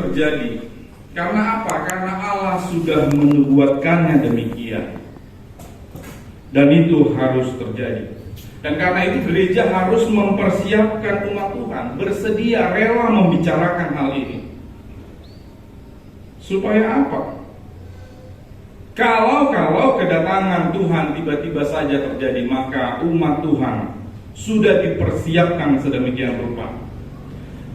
terjadi. Karena apa? Karena Allah sudah menubuatkannya demikian. Dan itu harus terjadi. Dan karena itu gereja harus mempersiapkan umat Tuhan, bersedia rela membicarakan hal ini. Supaya apa? Kalau kedatangan Tuhan tiba-tiba saja terjadi, maka umat Tuhan sudah dipersiapkan sedemikian rupa.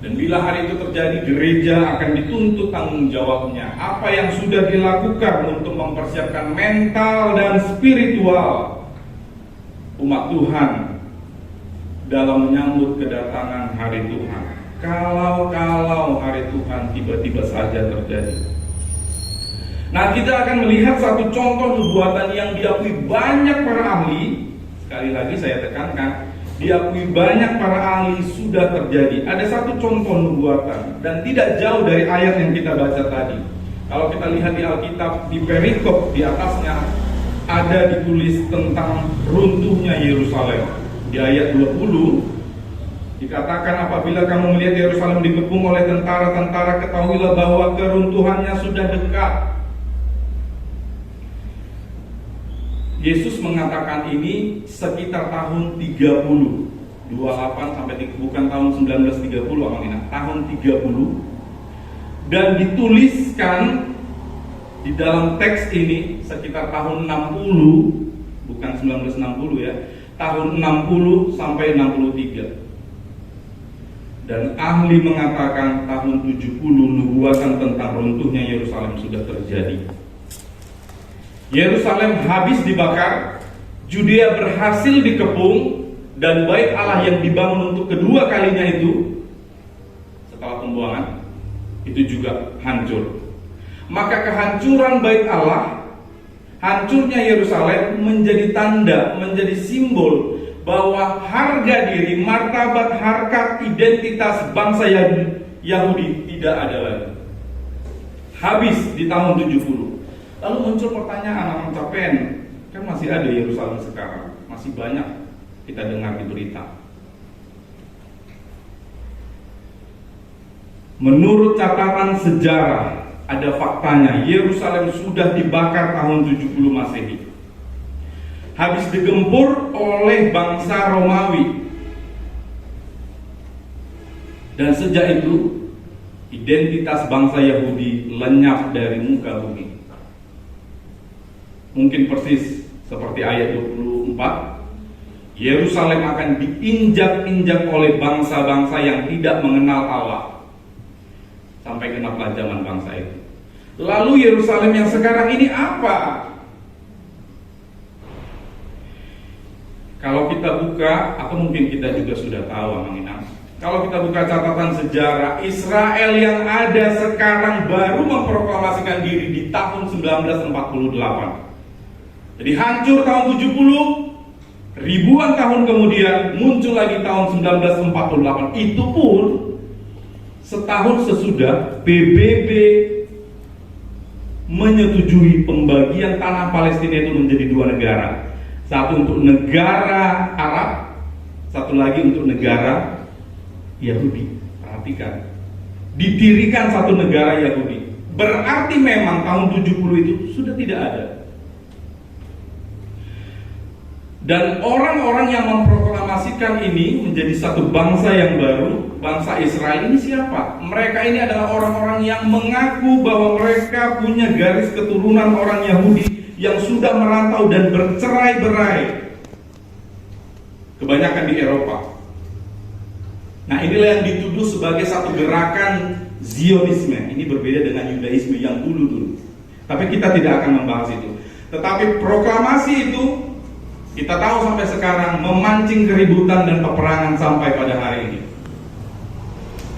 Dan bila hari itu terjadi, gereja akan dituntut tanggung jawabnya. Apa yang sudah dilakukan untuk mempersiapkan mental dan spiritual umat Tuhan dalam menyambut kedatangan hari Tuhan. Kalau hari Tuhan tiba-tiba saja terjadi. Nah, kita akan melihat satu contoh nubuatan yang diakui banyak para ahli. Sekali lagi saya tekankan, diakui banyak para ahli sudah terjadi. Ada satu contoh nubuatan dan tidak jauh dari ayat yang kita baca tadi. Kalau kita lihat di Alkitab, di perikop di atasnya ada ditulis tentang runtuhnya Yerusalem. Di ayat 20 dikatakan, apabila kamu melihat Yerusalem dikepung oleh tentara-tentara, ketahuilah bahwa keruntuhannya sudah dekat. Yesus mengatakan ini sekitar tahun 30, 28 sampai bukan tahun 1930 tahun 30, dan dituliskan di dalam teks ini sekitar tahun 60, bukan 1960 ya, tahun 60 sampai 63. Dan ahli mengatakan tahun 70 nubuatan tentang runtuhnya Yerusalem sudah terjadi. Yerusalem habis dibakar, Judea berhasil dikepung, dan bait Allah yang dibangun untuk kedua kalinya itu setelah pembuangan itu juga hancur. Maka kehancuran bait Allah, hancurnya Yerusalem menjadi tanda, menjadi simbol bahwa harga diri, martabat, harkat, identitas bangsa Yahudi tidak ada lagi. Habis di tahun 70. Lalu muncul pertanyaan orang capek, kan masih ada Yerusalem sekarang, masih banyak kita dengar di berita. Menurut catatan sejarah, ada faktanya, Yerusalem sudah dibakar tahun 70 Masehi. Habis digempur oleh bangsa Romawi. Dan sejak itu, identitas bangsa Yahudi lenyap dari muka bumi. Mungkin persis seperti ayat 24, Yerusalem akan diinjak-injak oleh bangsa-bangsa yang tidak mengenal Allah. Sampai genaplah zaman bangsa itu. Lalu Yerusalem yang sekarang ini apa? Kalau kita buka, atau mungkin kita juga sudah tahu, kalau kita buka catatan sejarah, Israel yang ada sekarang baru memproklamasikan diri di tahun 1948. Jadi hancur tahun 70, ribuan tahun kemudian muncul lagi tahun 1948. Itu pun setahun sesudah PBB menyetujui pembagian tanah Palestina itu menjadi dua negara. Satu untuk negara Arab, satu lagi untuk negara Yahudi. Perhatikan, didirikan satu negara Yahudi. Berarti memang tahun 70 itu sudah tidak ada. Dan orang-orang yang memproklamasikan ini menjadi satu bangsa yang baru, bangsa Israel ini siapa? Mereka ini adalah orang-orang yang mengaku bahwa mereka punya garis keturunan orang Yahudi yang sudah merantau dan bercerai-berai. Kebanyakan di Eropa. Nah, inilah yang dituduh sebagai satu gerakan Zionisme. Ini berbeda dengan Yudaisme yang dulu-dulu. Tapi kita tidak akan membahas itu. Tetapi proklamasi itu kita tahu sampai sekarang memancing keributan dan peperangan sampai pada hari ini.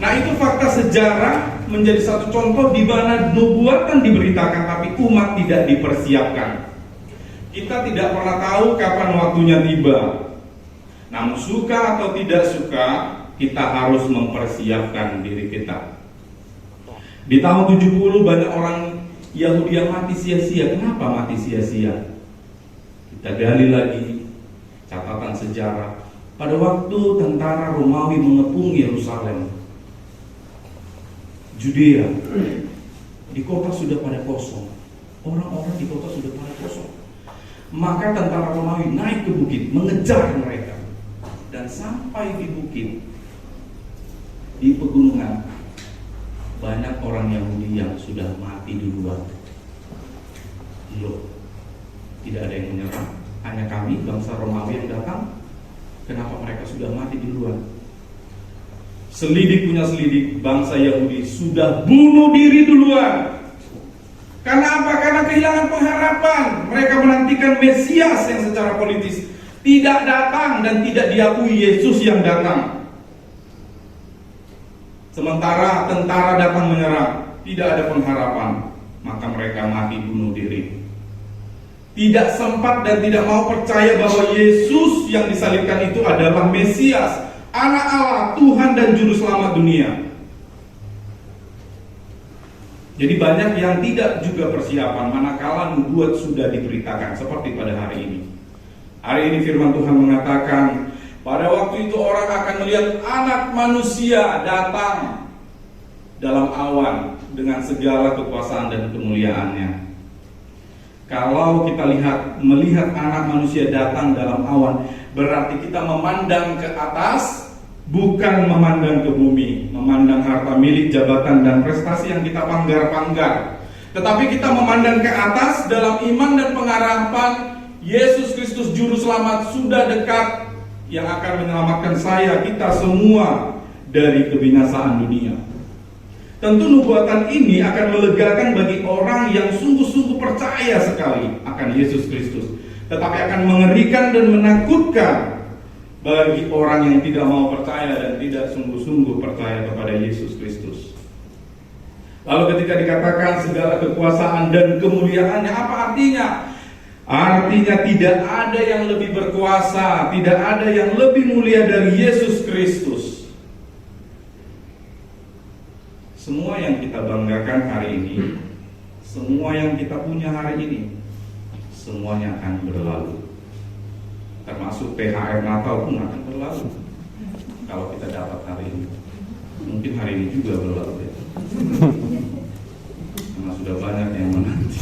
Nah, itu fakta sejarah menjadi satu contoh di mana nubuatan diberitakan tapi umat tidak dipersiapkan. Kita tidak pernah tahu kapan waktunya tiba. Namun suka atau tidak suka, kita harus mempersiapkan diri kita. Di tahun 70 banyak orang Yahudi yang mati sia-sia. Kenapa mati sia-sia? Kita gali lagi catatan sejarah. Pada waktu tentara Romawi mengepung Yerusalem, Judea, di kota sudah pada kosong. Orang-orang di kota sudah pada kosong. Maka tentara Romawi naik ke bukit mengejar mereka. Dan sampai di bukit, di pegunungan, banyak orang Yahudi yang sudah mati duluan. Loh, tidak ada yang menyerang, hanya kami bangsa Romawi yang datang. Kenapa mereka sudah mati duluan? Selidik punya selidik, bangsa Yahudi sudah bunuh diri duluan. Karena apa? Karena kehilangan pengharapan. Mereka menantikan Mesias yang secara politis tidak datang dan tidak diakui Yesus yang datang. Sementara tentara datang menyerang, tidak ada pengharapan, maka mereka mati bunuh diri. Tidak sempat dan tidak mau percaya bahwa Yesus yang disalibkan itu adalah Mesias, Anak Allah, Tuhan dan Juru Selamat dunia. Jadi banyak yang tidak juga persiapan manakala nubuat sudah diberitakan, seperti pada hari ini. Hari ini firman Tuhan mengatakan, pada waktu itu orang akan melihat Anak Manusia datang dalam awan dengan segala kekuasaan dan kemuliaannya. Kalau kita melihat Anak Manusia datang dalam awan, berarti kita memandang ke atas, bukan memandang ke bumi, memandang harta milik, jabatan dan prestasi yang kita panggar-panggar. Tetapi kita memandang ke atas dalam iman dan pengharapan Yesus Kristus Juru Selamat sudah dekat, yang akan menyelamatkan kita semua dari kebinasaan dunia. Tentu nubuatan ini akan melegakan bagi orang yang sungguh-sungguh percaya sekali akan Yesus Kristus, tetapi akan mengerikan dan menakutkan bagi orang yang tidak mau percaya dan tidak sungguh-sungguh percaya kepada Yesus Kristus. Lalu ketika dikatakan segala kekuasaan dan kemuliaannya, apa artinya? Artinya tidak ada yang lebih berkuasa, tidak ada yang lebih mulia dari Yesus Kristus. Semua yang kita banggakan hari ini, semua yang kita punya hari ini, semuanya akan berlalu. Termasuk THR Natal pun akan berlalu. Kalau kita dapat hari ini, mungkin hari ini juga berlalu ya. Karena sudah banyak yang menanti.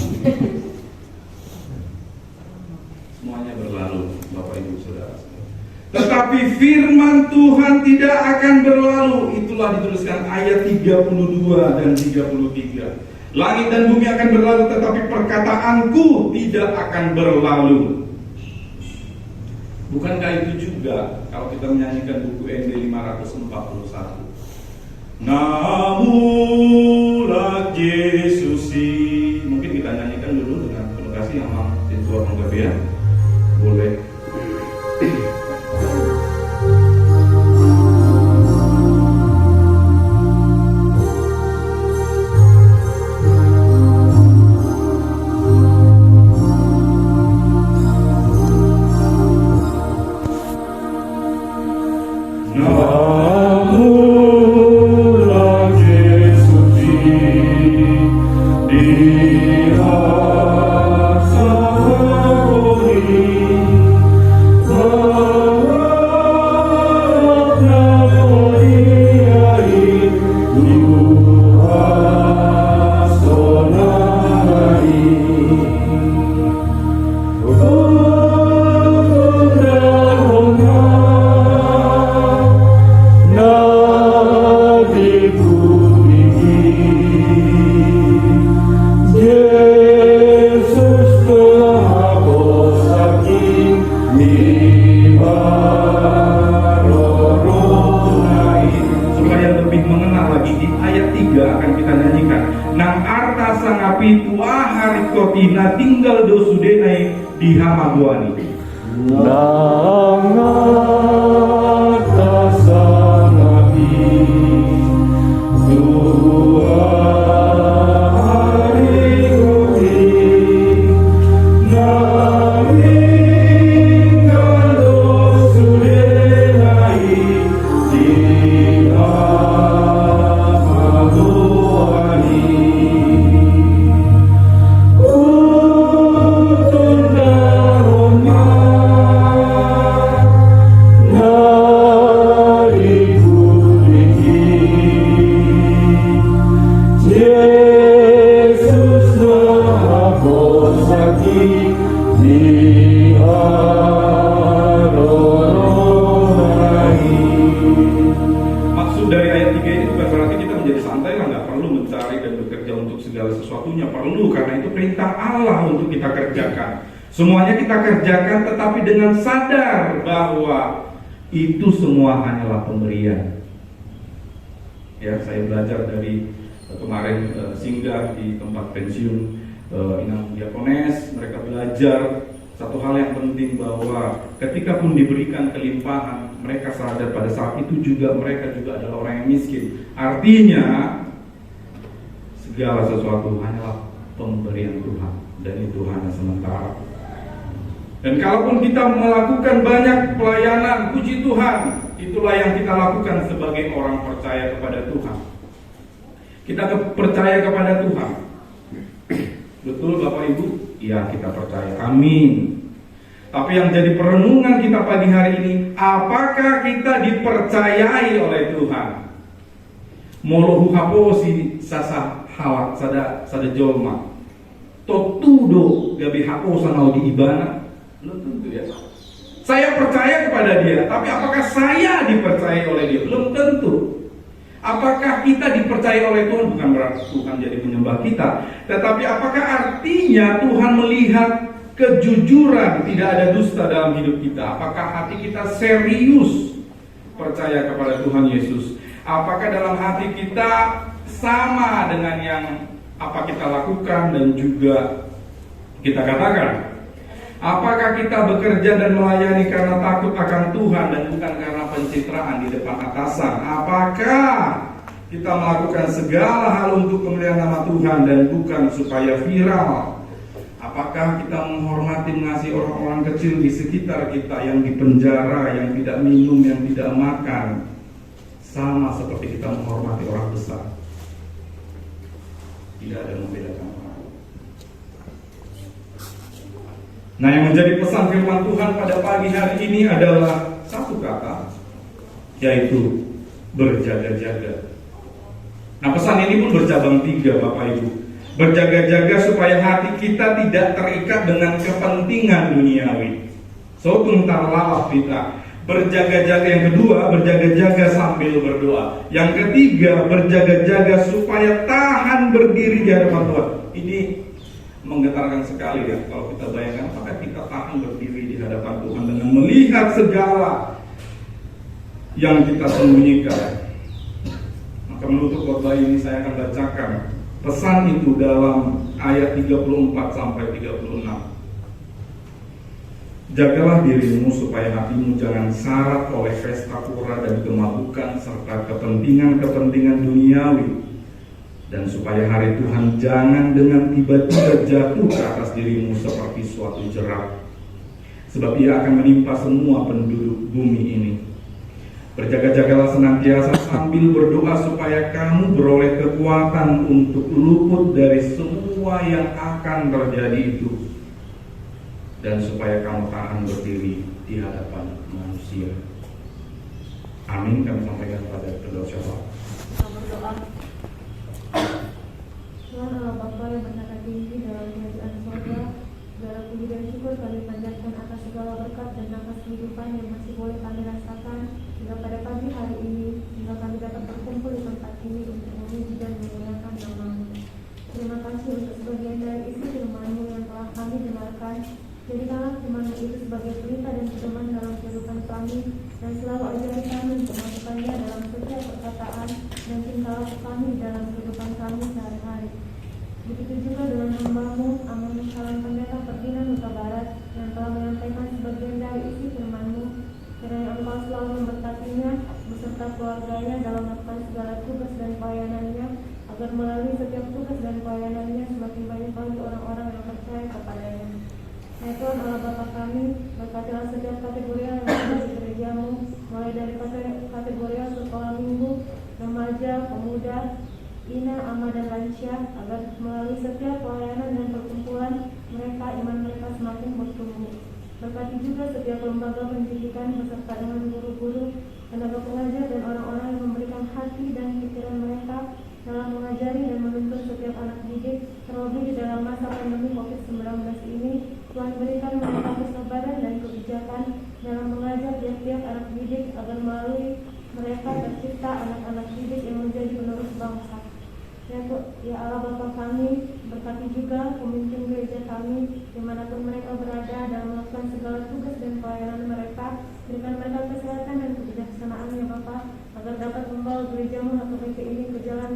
Semuanya berlalu, Bapak Ibu Saudara. Tetapi firman Tuhan tidak akan berlalu. Itulah dituliskan ayat 32 dan 33. Langit dan bumi akan berlalu, tetapi perkataanku tidak akan berlalu. Bukankah itu juga kalau kita menyanyikan buku ND 541? Namulah Yesus, mungkin kita nyanyikan dulu dengan penuh kasih sama Tuhan Penggabia. Boleh. Tinggal dosudenai di Hamaguani. Yesus namaku sakit di Maksud dari ayat 3 ini bukan berarti kita menjadi santai lah, nggak perlu mencari dan bekerja untuk segala sesuatunya. Perlu, karena itu perintah Allah untuk kita kerjakan. Semuanya kita kerjakan, tetapi dengan sadar bahwa itu semua hanyalah pemberian. Ya, saya belajar dari kemarin singgah di tempat pensiun Inang Diakones. Mereka belajar satu hal yang penting, bahwa ketika pun diberikan kelimpahan, mereka sadar pada saat itu juga mereka juga adalah orang yang miskin. Artinya segala sesuatu hanyalah pemberian Tuhan, dan itu hanya sementara. Dan kalaupun kita melakukan banyak pelayanan, puji Tuhan, itulah yang kita lakukan sebagai orang percaya kepada Tuhan. Kita percaya kepada Tuhan. Betul Bapak Ibu? Ya, kita percaya. Amin. Tapi yang jadi perenungan kita pagi hari ini, apakah kita dipercayai oleh Tuhan? Molohu haposi sasa hawat sada jolma. Totudo gabi haposa nau di ibana. Belum tentu ya. Saya percaya kepada dia, tapi apakah saya dipercayai oleh dia? Belum tentu. Apakah kita dipercaya oleh Tuhan? Bukan berarti Tuhan jadi menyembah kita, tetapi apakah artinya Tuhan melihat kejujuran, tidak ada dusta dalam hidup kita? Apakah hati kita serius percaya kepada Tuhan Yesus? Apakah dalam hati kita sama dengan yang apa kita lakukan dan juga kita katakan? Apakah kita bekerja dan melayani karena takut akan Tuhan dan bukan karena pencitraan di depan atasan? Apakah kita melakukan segala hal untuk kemuliaan nama Tuhan dan bukan supaya viral? Apakah kita menghormati, mengasihi orang-orang kecil di sekitar kita yang di penjara, yang tidak minum, yang tidak makan, sama seperti kita menghormati orang besar? Tidak ada yang membedakan. Nah, yang menjadi pesan firman Tuhan pada pagi hari ini adalah satu kata, yaitu berjaga-jaga. Nah, pesan ini pun bercabang 3 Bapak Ibu. Berjaga-jaga supaya hati kita tidak terikat dengan kepentingan duniawi. So, tungtar lalap kita. Berjaga-jaga yang kedua, berjaga-jaga sambil berdoa. Yang ketiga, berjaga-jaga supaya tahan berdiri di hadapan Tuhan. Ini menggetarkan sekali ya, kalau kita bayangkan apakah kita tahan berdiri di hadapan Tuhan dengan melihat segala yang kita sembunyikan. Maka menutup khotbah ini saya akan bacakan pesan itu dalam ayat 34 sampai 36. Jagalah dirimu supaya hatimu jangan syarat oleh pesta pura dan kemabukan serta kepentingan-kepentingan duniawi, dan supaya hari Tuhan jangan dengan tiba-tiba jatuh ke atas dirimu seperti suatu jerat, sebab ia akan menimpa semua penduduk bumi ini. Berjaga-jagalah senantiasa sambil berdoa supaya kamu beroleh kekuatan untuk luput dari semua yang akan terjadi itu, dan supaya kamu tahan berdiri di hadapan manusia. Amin. Kami sampaikan pada kedua syafaat. Tuhan Allah Bapa yang bertata tinggi dalam kerajaan surga, segala puji dan syukur kami panjatkan atas segala berkat dan nafas kehidupan yang masih boleh kami rasakan hingga pada pagi hari ini, hingga kami dapat berkumpul di tempat ini untuk memuji dan memuliakan nama-Mu. Terima kasih untuk sebagian dari isi firman-Mu yang telah kami dengarkan. Jadikanlah firman-Mu itu sebagai pelita dan pedoman dalam kehidupan kami, dan selalu ajari kami untuk melakukannya dalam setiap perkataan dan tingkah laku kami dalam kehidupan kami sehari-hari. Begitu juga dengan hamba-Mu, Amanah Salam Pendeta Ferdinand Huta Barat, yang telah menyampaikan sebagian dari isi firman-Mu. Kiranya Engkau selalu memberkatinya beserta keluarganya dalam melakukan segala tugas dan pelayanannya, agar melalui setiap tugas dan pelayanannya semakin banyak lagi orang-orang yang percaya kepadanya. Ya Tuhan Allah Bapa kami, berkatilah setiap kategori yang ada di gereja-Mu, mulai dari kategori sekolah minggu, remaja, pemuda, Ina, Ama, dan Lansia, agar melalui setiap pelayanan dan perkumpulan mereka, iman mereka semakin bertumbuh. Berkati juga setiap lembaga pendidikan beserta dengan guru-guru, tenaga pengajar, dan orang-orang yang memberikan hati dan pikiran mereka dalam mengajari dan menuntun setiap anak didik, terlebih di dalam masa pandemi COVID-19 ini. Tuhan berikan mereka kesabaran dan kebijakan dalam mengajar tiap-tiap anak didik agar melalui mereka tercipta anak-anak didik yang menjadi penerus bangsa. Ya Allah Bapa kami, berkati juga pemimpin gereja kami dimanapun mereka berada dalam melakukan segala tugas dan pelayanan mereka. Berikan mereka kesehatan dan kebijaksanaan ya Bapa, agar dapat membawa gerejamu atau PK ini ke jalan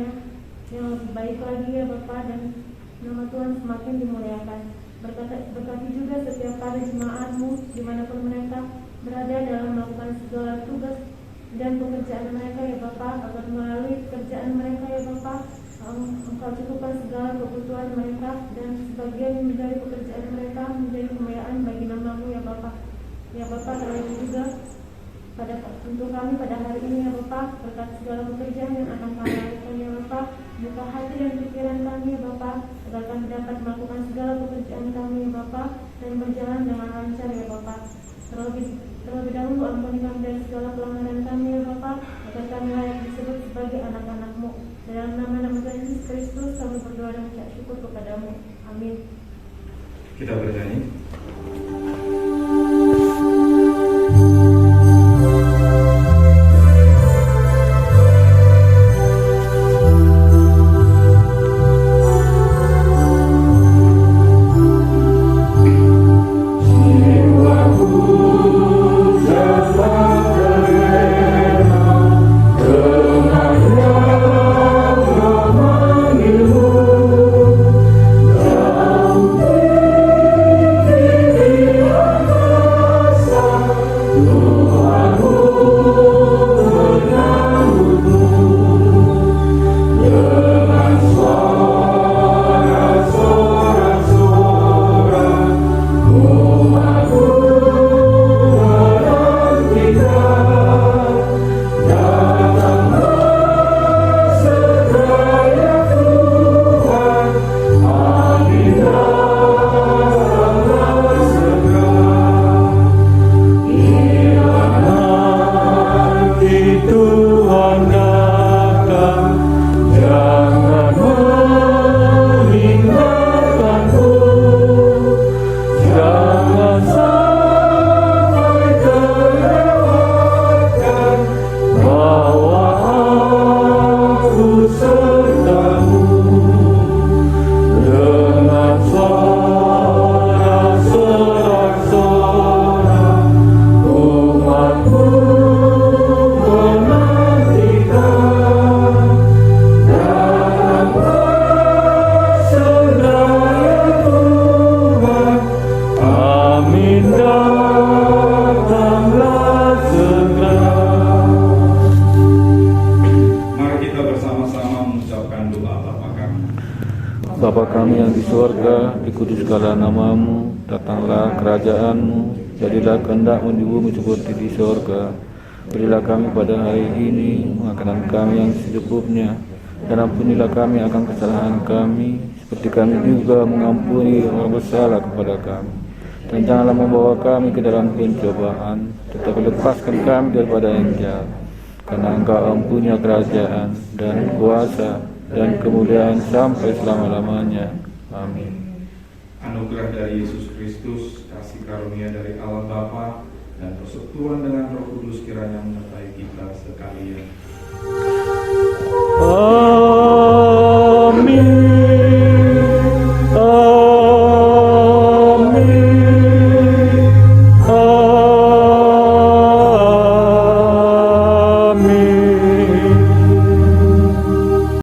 yang lebih baik lagi ya Bapa, dan nama Tuhan semakin dimuliakan. Berkati juga setiap para jemaatmu dimanapun mereka berada dalam melakukan segala tugas dan pekerjaan mereka ya Bapa, agar melalui pekerjaan mereka ya Bapa, Engkau cukupkan segala kebutuhan mereka, dan sebagian dari pekerjaan mereka menjadi kemuliaan bagi nama-Mu ya Bapa. Ya Bapa, terlebih juga untuk kami pada hari ini ya Bapa, berkat segala pekerjaan yang akan kami lakukan ya Bapa, buka hati dan pikiran kami ya Bapa, agar kami dapat melakukan segala pekerjaan kami ya Bapa, dan berjalan dengan lancar ya Bapa. Terlebih dahulu ampuni kami dari segala pelanggaran kami ya Bapa, agar kami layak disebut sebagai anak-anak-Mu. Dalam nama Tuhan Yesus Kristus kami berdoa dan mengucap syukur kepadamu. Amin. Kita bernyanyi. Bapa kami yang di surga, dikuduskanlah namamu, datanglah kerajaanmu, jadilah kehendak-Mu di bumi seperti di surga. Berilah kami pada hari ini makanan kami yang secukupnya, dan ampunilah kami akan kesalahan kami, seperti kami juga mengampuni orang bersalah kepada kami. Dan janganlah membawa kami ke dalam pencobaan, tetapi lepaskan kami daripada yang jahat. Karena Engkau mempunyai kerajaan dan kuasa dan kemuliaan sampai selama-lamanya. Amin. Anugerah dari Yesus Kristus, kasih karunia dari Allah Bapa, dan persekutuan dengan Roh Kudus kiranya menyertai kita sekalian. Amin.